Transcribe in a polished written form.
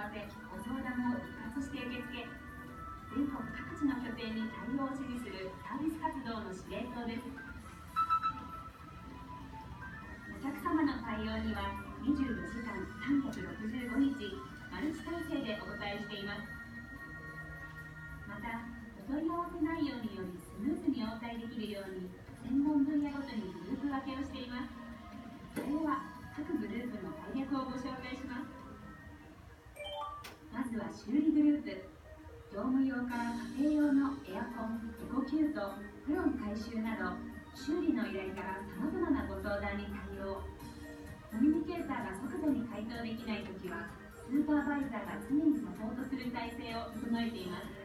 わせ、ご相談を一括して受け付け、全国各地の拠点に対応を指示するサービス活動の司令塔です。お客様の対応には24時間365日マルチ体制でお答えしています。また、お問い合わせ内容によりスムーズに応対できるように専門分野ごとにグループ分けをしています。それでは各グループの概略をご紹介します。まずは修理グループ。業務用から家庭用のエアコン、エコキュート、フロン改修など修理の依頼からさまざまなご相談に対応。コミュニケーターが即座に回答できないときはスーパーバイザーが常にサポートする体制を整えています。